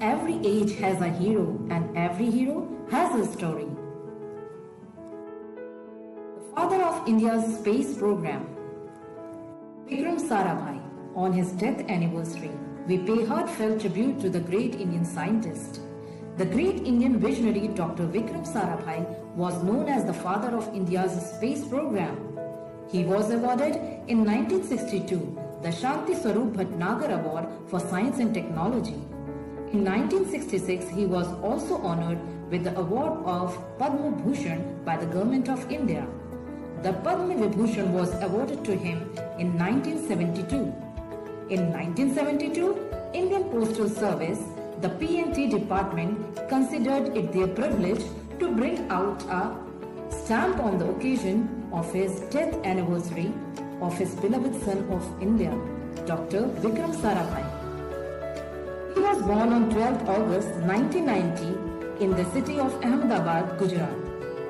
Every age has a hero and every hero has a story. The father of India's space program, Vikram Sarabhai. On his death anniversary, we pay heartfelt tribute to the great Indian scientist. The great Indian visionary Dr. Vikram Sarabhai was known as the father of India's space program. He was awarded in 1962 the Shanti Swarup Bhatnagar Award for Science and Technology. In 1966, he was also honored with the award of Padma Bhushan by the Government of India. The Padma Vibhushan was awarded to him in 1972. In 1972, Indian Postal Service, the P&T department, considered it their privilege to bring out a stamp on the occasion of his death anniversary of his beloved son of India, Dr. Vikram Sarabhai. He was born on 12th August 1990 in the city of Ahmedabad, Gujarat.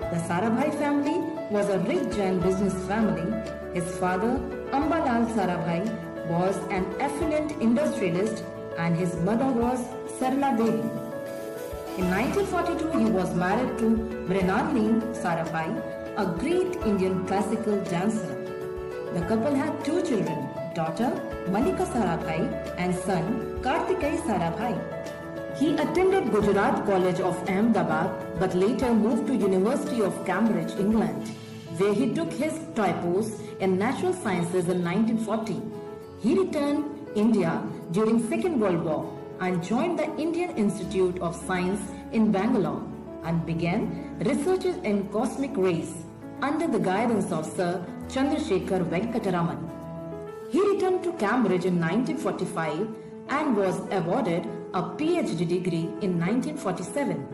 The Sarabhai family was a rich Jain business family. His father, Ambalal Sarabhai, was an affluent industrialist and his mother was Sarla Devi. In 1942, he was married to Mrinalini Sarabhai, a great Indian classical dancer. The couple had two children, daughter Malika Sarabhai and son Kartikeya Sarabhai. He attended Gujarat College of Ahmedabad but later moved to University of Cambridge, England, where he took his typos in natural sciences in 1940. He returned India during Second World War and joined the Indian Institute of Science in Bangalore and began research in cosmic rays under the guidance of Sir Chandrasekhar Venkataraman. He returned to Cambridge in 1945 and was awarded a PhD degree in 1947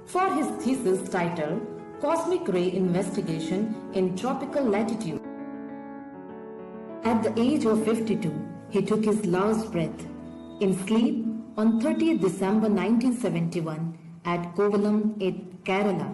for his thesis titled Cosmic Ray Investigation in Tropical Latitude. At the age of 52, he took his last breath in sleep on 30th December 1971 at Kovalam in Kerala.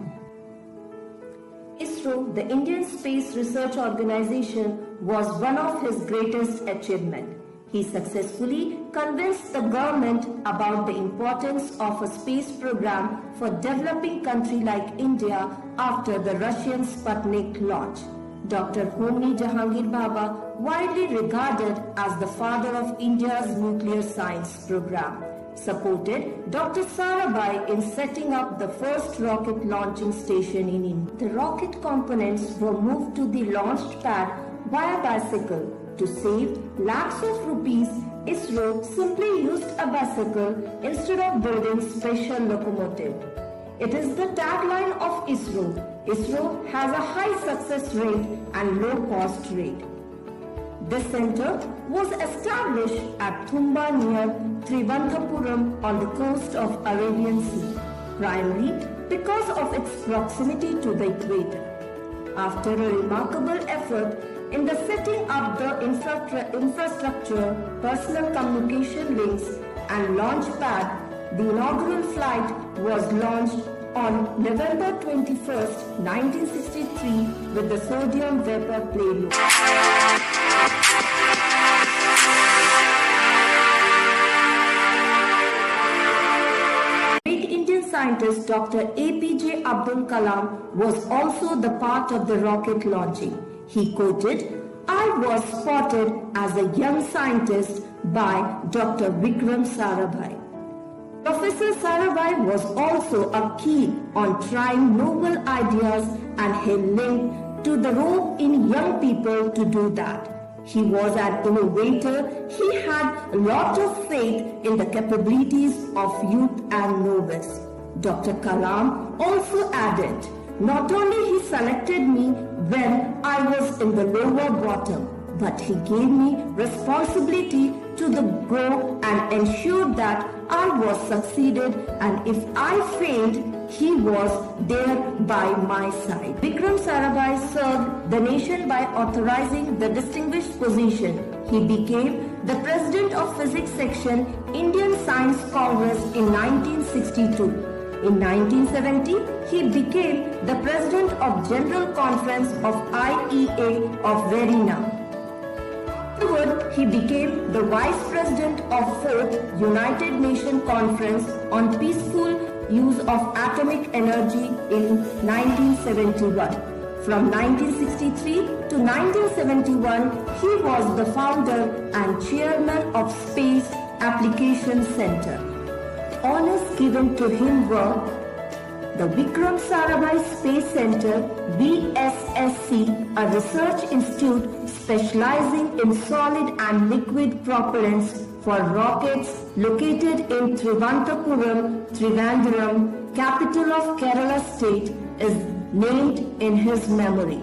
ISRO, the Indian Space Research Organization, was one of his greatest achievements. He successfully convinced the government about the importance of a space program for developing country like India after the Russian Sputnik launch. Dr. Homi Jahangir Bhabha, widely regarded as the father of India's nuclear science program, supported Dr. Sarabhai in setting up the first rocket launching station in India. The rocket components were moved to the launch pad via bicycle. To save lakhs of rupees, ISRO simply used a bicycle instead of building special locomotive. It is the tagline of ISRO. ISRO has a high success rate and low cost rate. This center was established at Thumba near Trivandhapuram on the coast of Arabian Sea, primarily because of its proximity to the equator. After a remarkable effort in the setting up the infrastructure, personal communication links and launch pad, the inaugural flight was launched on November 21st, 1963 with the sodium vapor payload. Great Indian scientist Dr. APJ Abdul Kalam was also the part of the rocket launching. He quoted, "I was spotted as a young scientist by Dr. Vikram Sarabhai." Professor Sarabhai was also a key on trying novel ideas and he linked to the role in young people to do that. He was an innovator. He had a lot of faith in the capabilities of youth and novice. Dr. Kalam also added, "Not only he selected me when I was in the lower bottom, but he gave me responsibility to go and ensured that I was succeeded, and if I failed, he was there by my side." Vikram Sarabhai served the nation by authorizing the distinguished position. He became the president of Physics Section, Indian Science Congress in 1962. In 1970, he became the president of General Conference of IEA of Vienna. Afterward, he became the vice president President of 4th United Nations Conference on Peaceful Use of Atomic Energy in 1971. From 1963 to 1971, he was the founder and chairman of Space Application Center. Honors given to him were the Vikram Sarabhai Space Center, VSSC, a research institute specializing in solid and liquid propellants for rockets, located in Thiruvananthapuram, Trivandrum, capital of Kerala state, is named in his memory.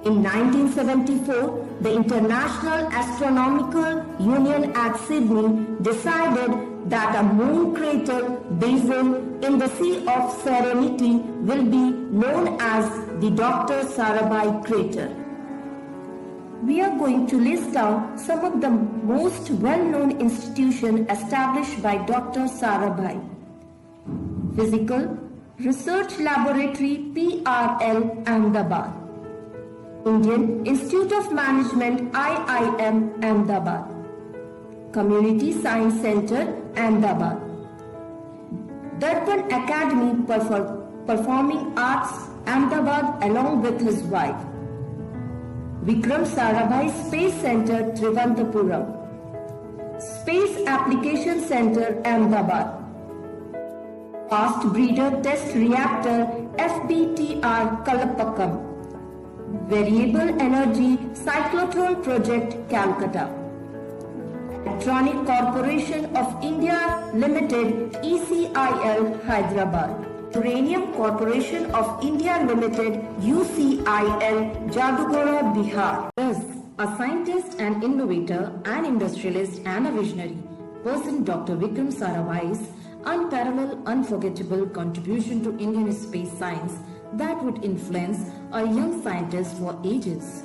In 1974, the International Astronomical Union at Sydney decided that a moon crater basin in the Sea of Serenity will be known as the Dr. Sarabhai crater. We are going to list down some of the most well-known institutions established by Dr. Sarabhai. Physical Research Laboratory PRL, Ahmedabad. Indian Institute of Management IIM, Ahmedabad. Community Science Center, Ahmedabad. Darpan Academy Performing Arts, Ahmedabad, along with his wife. Vikram Sarabhai Space Center, Trivandrum. Space Application Center, Ahmedabad. Fast Breeder Test Reactor, FBTR, Kalapakkam. Variable Energy Cyclotron Project, Calcutta. Electronic Corporation of India Limited, ECIL, Hyderabad. Uranium Corporation of India Limited, UCIL, Jadugora, Bihar. Thus, a scientist, an innovator, an industrialist and a visionary person, Dr. Vikram Sarabhai's unparalleled, unforgettable contribution to Indian space science that would influence a young scientist for ages.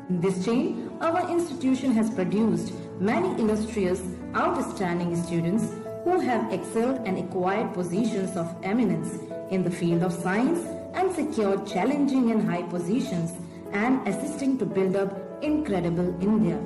In this chain, our institution has produced many illustrious, outstanding students who have excelled and acquired positions of eminence in the field of science and secured challenging and high positions and assisting to build up incredible India.